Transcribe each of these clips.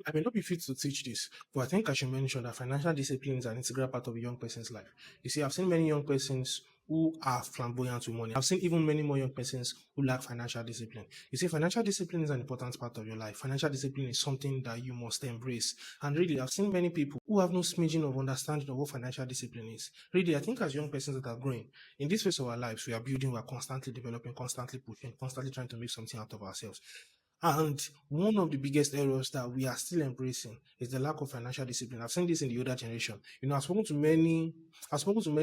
I may not be fit to teach this, but I think I should mention that financial discipline is an integral part of a young person's life. You see, I've seen many young persons who are flamboyant with money. I've seen even many more young persons who lack financial discipline. You see, financial discipline is an important part of your life. Financial discipline is something that you must embrace. And really, I've seen many people who have no smidgen of understanding of what financial discipline is. Really, I think as young persons that are growing, in this phase of our lives, we are building, we are constantly developing, constantly pushing, constantly trying to make something out of ourselves. And one of the biggest errors that we are still embracing is the lack of financial discipline. I've seen this in the older generation. I've spoken to many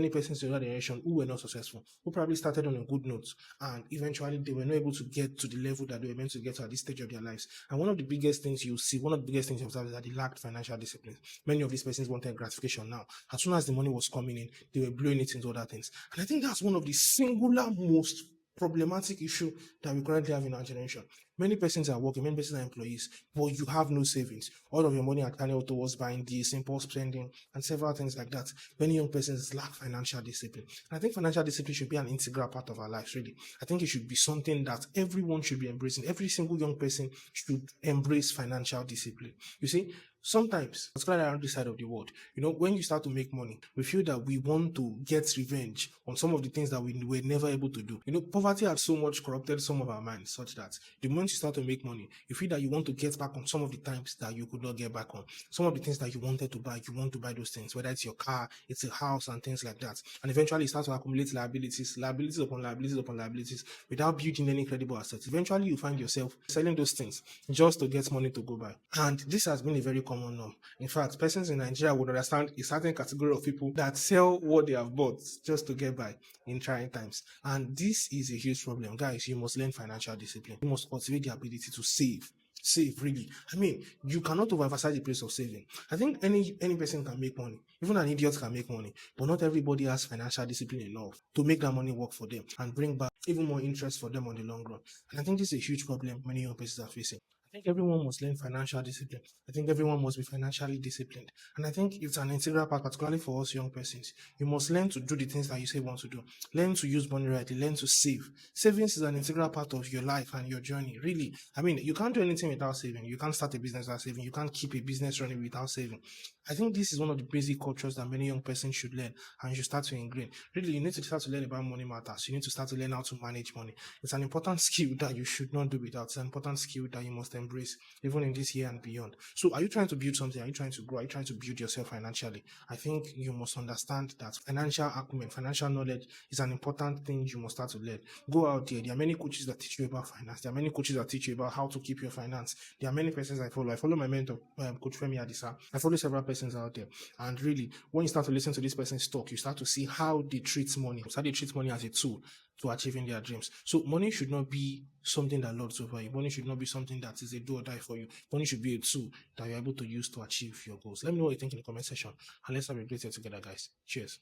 persons in the older generation who were not successful, who probably started on a good note, and eventually they were not able to get to the level that they were meant to get to at this stage of their lives. And one of the biggest things you see, one of the biggest things you observe is that they lacked financial discipline. Many of these persons wanted gratification now. As soon as the money was coming in, they were blowing it into other things. And I think that's one of the singular most problematic issue that we currently have in our generation. Many persons are working, many persons are employees, but you have no savings. All of your money are channeled towards buying this, impulse spending, and several things like that. Many young persons lack financial discipline. And I think financial discipline should be an integral part of our lives, really. I think it should be something that everyone should be embracing. Every single young person should embrace financial discipline. You see, sometimes, particularly around this side of the world, when you start to make money, we feel that we want to get revenge on some of the things that we were never able to do. Poverty had so much corrupted some of our minds, such that the moment you start to make money, you feel that you want to get back on some of the times that you could not get back on. Some of the things that you wanted to buy, you want to buy those things, whether it's your car, it's a house, and things like that. And eventually, you start to accumulate liabilities upon liabilities upon liabilities, without building any credible assets. Eventually, you find yourself selling those things just to get money to go buy. And this has been a very common norm. In fact, persons in Nigeria would understand a certain category of people that sell what they have bought just to get by in trying times. And this is a huge problem. Guys, you must learn financial discipline. You must cultivate the ability to save. Save, really. I mean, you cannot overemphasize the place of saving. I think any person can make money. Even an idiot can make money. But not everybody has financial discipline enough to make that money work for them and bring back even more interest for them on the long run. And I think this is a huge problem many young persons are facing. I think everyone must learn financial discipline. I think everyone must be financially disciplined. And I think it's an integral part, particularly for us young persons. You must learn to do the things that you say you want to do. Learn to use money rightly. Learn to save. Savings is an integral part of your life and your journey. Really. I mean, you can't do anything without saving. You can't start a business without saving. You can't keep a business running without saving. I think this is one of the basic cultures that many young persons should learn and should start to ingrain. Really, you need to start to learn about money matters. You need to start to learn how to manage money. It's an important skill that you should not do without. It's an important skill that you must embrace, even in this year and beyond. So, are you trying to build something? Are you trying to grow? Are you trying to build yourself financially? I think you must understand that financial acumen, financial knowledge is an important thing you must start to learn. Go out there. There are many coaches that teach you about finance. There are many coaches that teach you about how to keep your finance. There are many persons I follow. I follow my mentor, Coach Femi Adisa. I follow several persons out there. And really, when you start to listen to this person's talk, you start to see how they treat money, how they treat money as a tool to achieving their dreams. So money should not be something that lords over you. Money should not be something that is a do or die for you. Money should be a tool that you're able to use to achieve your goals. Let me know what you think in the comment section. And let's have a great day together, guys. Cheers.